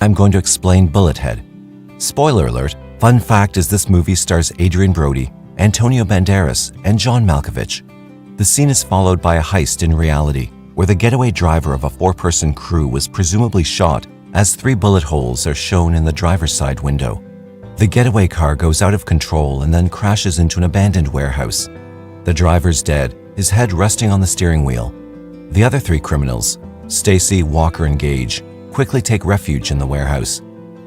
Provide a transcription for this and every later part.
I'm going to explain Bullethead. Spoiler alert, fun fact is this movie stars Adrian Brody, Antonio Banderas, and John Malkovich. The scene is followed by a heist in reality, where the getaway driver of a 4-person crew was presumably shot as 3 bullet holes are shown in the driver's side window. The getaway car goes out of control and then crashes into an abandoned warehouse. The driver's dead, his head resting on the steering wheel. The other 3 criminals, Stacy, Walker, and Gage, quickly take refuge in the warehouse.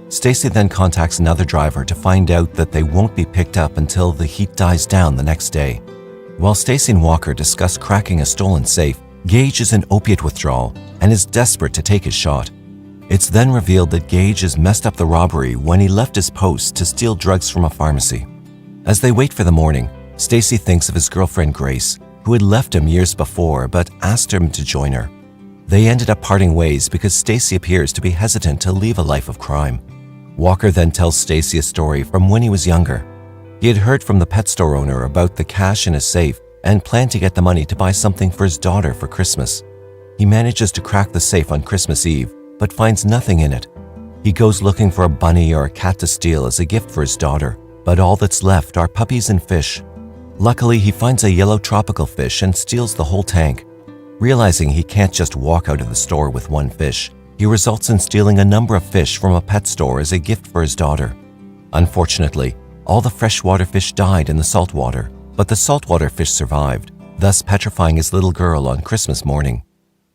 Stacy then contacts another driver to find out that they won't be picked up until the heat dies down the next day. While Stacy and Walker discuss cracking a stolen safe, Gage is in opiate withdrawal and is desperate to take his shot. It's then revealed that Gage has messed up the robbery when he left his post to steal drugs from a pharmacy. As they wait for the morning, Stacy thinks of his girlfriend Grace, who had left him years before but asked him to join her. They ended up parting ways because Stacy appears to be hesitant to leave a life of crime. Walker then tells Stacy a story from when he was younger. He had heard from the pet store owner about the cash in his safe and planned to get the money to buy something for his daughter for Christmas. He manages to crack the safe on Christmas Eve, but finds nothing in it. He goes looking for a bunny or a cat to steal as a gift for his daughter, but all that's left are puppies and fish. Luckily, he finds a yellow tropical fish and steals the whole tank. Realizing he can't just walk out of the store with 1 fish, he results in stealing a number of fish from a pet store as a gift for his daughter. Unfortunately, all the freshwater fish died in the saltwater, but the saltwater fish survived, thus petrifying his little girl on Christmas morning.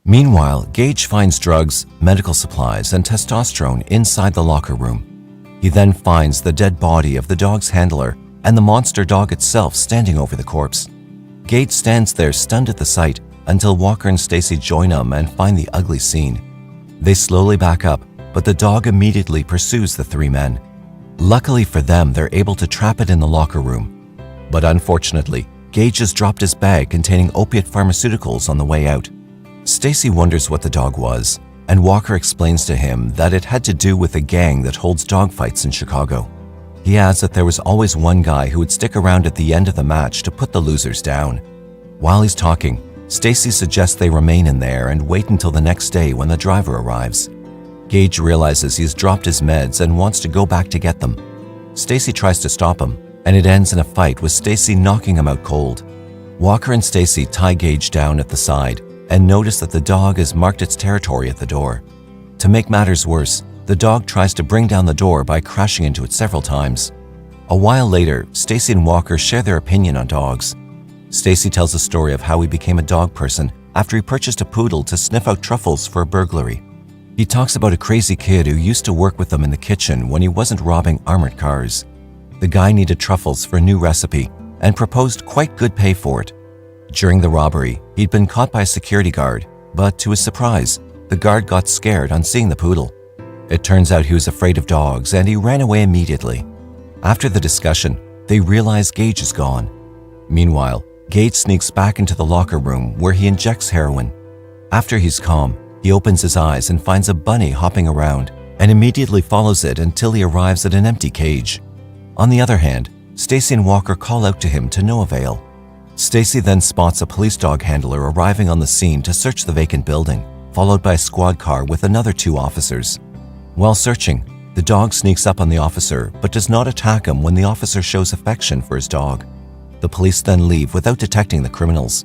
Meanwhile, Gage finds drugs, medical supplies, and testosterone inside the locker room. He then finds the dead body of the dog's handler and the monster dog itself standing over the corpse. Gage stands there stunned at the sight until Walker and Stacy join him and find the ugly scene. They slowly back up, but the dog immediately pursues the 3 men. Luckily for them, they're able to trap it in the locker room. But unfortunately, Gage has dropped his bag containing opiate pharmaceuticals on the way out. Stacy wonders what the dog was, and Walker explains to him that it had to do with a gang that holds dogfights in Chicago. He adds that there was always one guy who would stick around at the end of the match to put the losers down. While he's talking, Stacy suggests they remain in there and wait until the next day when the driver arrives. Gage realizes he's dropped his meds and wants to go back to get them. Stacy tries to stop him, and it ends in a fight with Stacy knocking him out cold. Walker and Stacy tie Gage down at the side and notice that the dog has marked its territory at the door. To make matters worse, the dog tries to bring down the door by crashing into it several times. A while later, Stacy and Walker share their opinion on dogs. Stacy tells a story of how he became a dog person after he purchased a poodle to sniff out truffles for a burglary. He talks about a crazy kid who used to work with them in the kitchen when he wasn't robbing armored cars. The guy needed truffles for a new recipe and proposed quite good pay for it. During the robbery, he'd been caught by a security guard, but to his surprise, the guard got scared on seeing the poodle. It turns out he was afraid of dogs and he ran away immediately. After the discussion, they realize Gage is gone. Meanwhile, Gage sneaks back into the locker room where he injects heroin. After he's calm, he opens his eyes and finds a bunny hopping around and immediately follows it until he arrives at an empty cage. On the other hand, Stacy and Walker call out to him to no avail. Stacy then spots a police dog handler arriving on the scene to search the vacant building, followed by a squad car with another 2 officers. While searching, the dog sneaks up on the officer but does not attack him when the officer shows affection for his dog. The police then leave without detecting the criminals.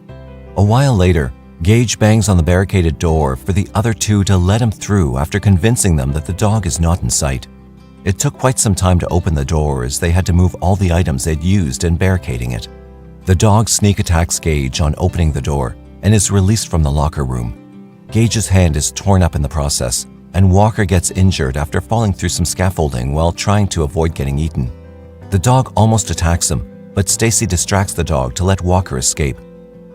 A while later, Gage bangs on the barricaded door for the other 2 to let him through after convincing them that the dog is not in sight. It took quite some time to open the door as they had to move all the items they'd used in barricading it. The dog sneak attacks Gage on opening the door and is released from the locker room. Gage's hand is torn up in the process, and Walker gets injured after falling through some scaffolding while trying to avoid getting eaten. The dog almost attacks him, but Stacy distracts the dog to let Walker escape.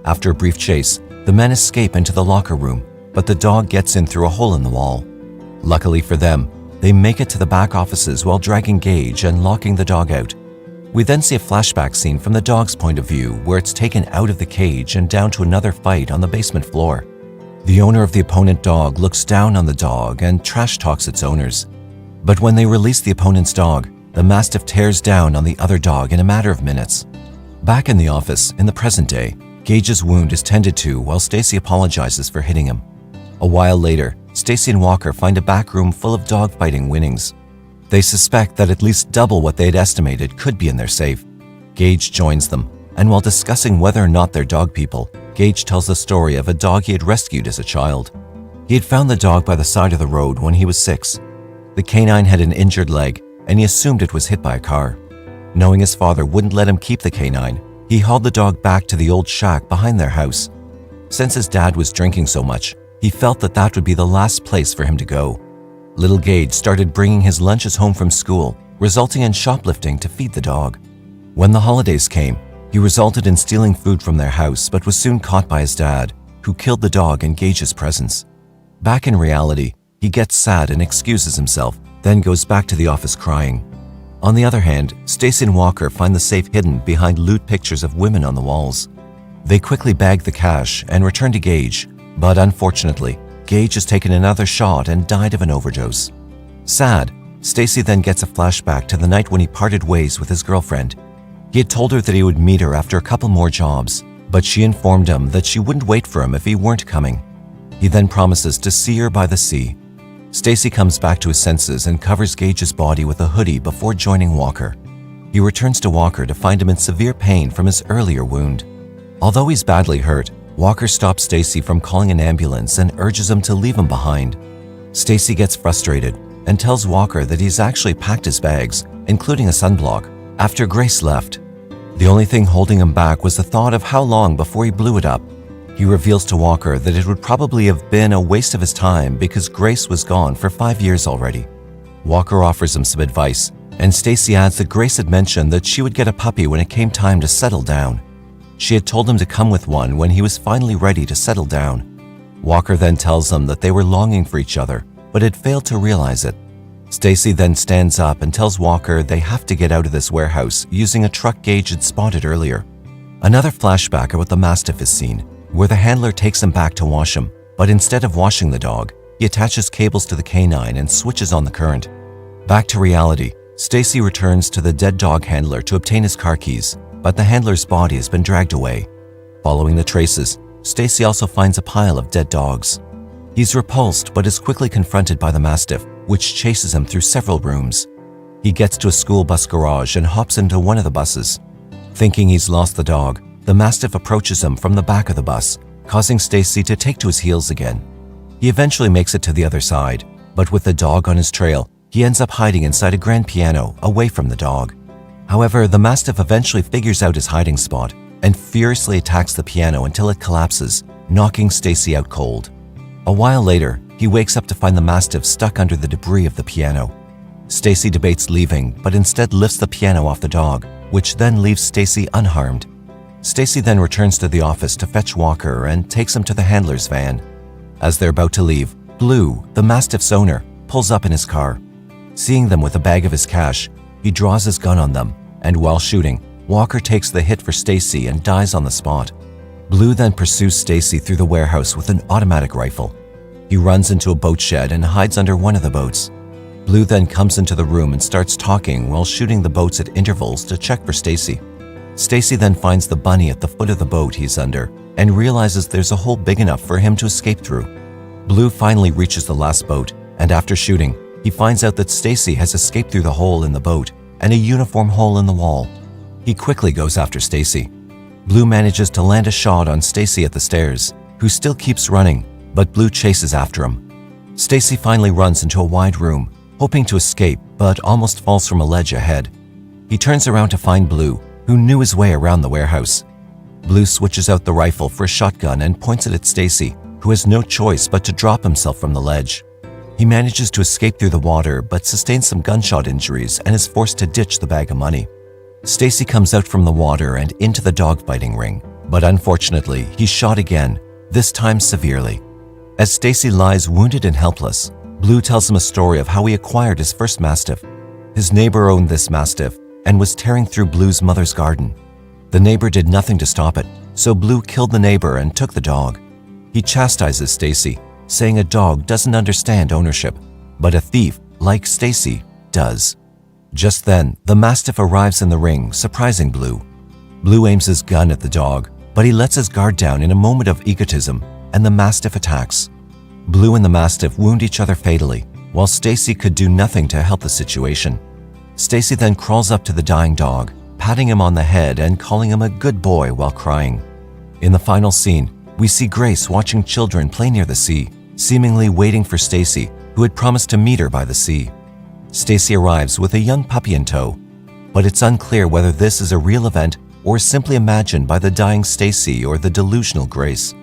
After a brief chase, the men escape into the locker room, but the dog gets in through a hole in the wall. Luckily for them, they make it to the back offices while dragging Gage and locking the dog out. We then see a flashback scene from the dog's point of view where it's taken out of the cage and down to another fight on the basement floor. The owner of the opponent dog looks down on the dog and trash talks its owners. But when they release the opponent's dog, the Mastiff tears down on the other dog in a matter of minutes. Back in the office, in the present day, Gage's wound is tended to while Stacy apologizes for hitting him. A while later, Stacy and Walker find a back room full of dogfighting winnings. They suspect that at least double what they had estimated could be in their safe. Gage joins them, and while discussing whether or not they're dog people, Gage tells the story of a dog he had rescued as a child. He had found the dog by the side of the road when he was 6. The canine had an injured leg, and he assumed it was hit by a car. Knowing his father wouldn't let him keep the canine, he hauled the dog back to the old shack behind their house. Since his dad was drinking so much, he felt that that would be the last place for him to go. Little Gage started bringing his lunches home from school, resulting in shoplifting to feed the dog. When the holidays came, he resulted in stealing food from their house but was soon caught by his dad, who killed the dog in Gage's presence. Back in reality, he gets sad and excuses himself, then goes back to the office crying. On the other hand, Stacy and Walker find the safe hidden behind lewd pictures of women on the walls. They quickly bag the cash and return to Gage, but unfortunately, Gage has taken another shot and died of an overdose. Sad, Stacy then gets a flashback to the night when he parted ways with his girlfriend. He had told her that he would meet her after a couple more jobs, but she informed him that she wouldn't wait for him if he weren't coming. He then promises to see her by the sea. Stacy comes back to his senses and covers Gage's body with a hoodie before joining Walker. He returns to Walker to find him in severe pain from his earlier wound. Although he's badly hurt, Walker stops Stacy from calling an ambulance and urges him to leave him behind. Stacy gets frustrated and tells Walker that he's actually packed his bags, including a sunblock, after Grace left. The only thing holding him back was the thought of how long before he blew it up. He reveals to Walker that it would probably have been a waste of his time because Grace was gone for 5 years already. Walker offers him some advice, and Stacy adds that Grace had mentioned that she would get a puppy when it came time to settle down. She had told him to come with one when he was finally ready to settle down. Walker then tells them that they were longing for each other, but had failed to realize it. Stacy then stands up and tells Walker they have to get out of this warehouse using a truck Gage had spotted earlier. Another flashback about the Mastiff is seen, where the handler takes him back to wash him, but instead of washing the dog, he attaches cables to the canine and switches on the current. Back to reality, Stacy returns to the dead dog handler to obtain his car keys, but the handler's body has been dragged away. Following the traces, Stacy also finds a pile of dead dogs. He's repulsed but is quickly confronted by the Mastiff, which chases him through several rooms. He gets to a school bus garage and hops into one of the buses. Thinking he's lost the dog, the Mastiff approaches him from the back of the bus, causing Stacy to take to his heels again. He eventually makes it to the other side, but with the dog on his trail, he ends up hiding inside a grand piano away from the dog. However, the Mastiff eventually figures out his hiding spot and furiously attacks the piano until it collapses, knocking Stacy out cold. A while later, he wakes up to find the Mastiff stuck under the debris of the piano. Stacy debates leaving, but instead lifts the piano off the dog, which then leaves Stacy unharmed. Stacy then returns to the office to fetch Walker and takes him to the handler's van. As they're about to leave, Blue, the Mastiff's owner, pulls up in his car. Seeing them with a bag of his cash, he draws his gun on them, and while shooting, Walker takes the hit for Stacy and dies on the spot. Blue then pursues Stacy through the warehouse with an automatic rifle. He runs into a boat shed and hides under one of the boats. Blue then comes into the room and starts talking while shooting the boats at intervals to check for Stacy. Stacy then finds the bunny at the foot of the boat he's under and realizes there's a hole big enough for him to escape through. Blue finally reaches the last boat, and after shooting, he finds out that Stacy has escaped through the hole in the boat and a uniform hole in the wall. He quickly goes after Stacy. Blue manages to land a shot on Stacy at the stairs, who still keeps running, but Blue chases after him. Stacy finally runs into a wide room, hoping to escape, but almost falls from a ledge ahead. He turns around to find Blue, who knew his way around the warehouse. Blue switches out the rifle for a shotgun and points it at Stacy, who has no choice but to drop himself from the ledge. He manages to escape through the water but sustains some gunshot injuries and is forced to ditch the bag of money. Stacy comes out from the water and into the dogfighting ring, but unfortunately, he's shot again, this time severely. As Stacy lies wounded and helpless, Blue tells him a story of how he acquired his first Mastiff. His neighbor owned this Mastiff and was tearing through Blue's mother's garden. The neighbor did nothing to stop it, so Blue killed the neighbor and took the dog. He chastises Stacy, saying a dog doesn't understand ownership, but a thief, like Stacy, does. Just then, the Mastiff arrives in the ring, surprising Blue. Blue aims his gun at the dog, but he lets his guard down in a moment of egotism, and the Mastiff attacks. Blue and the Mastiff wound each other fatally, while Stacy could do nothing to help the situation. Stacy then crawls up to the dying dog, patting him on the head and calling him a good boy while crying. In the final scene, we see Grace watching children play near the sea, seemingly waiting for Stacy, who had promised to meet her by the sea. Stacy arrives with a young puppy in tow, but it's unclear whether this is a real event or simply imagined by the dying Stacy or the delusional Grace.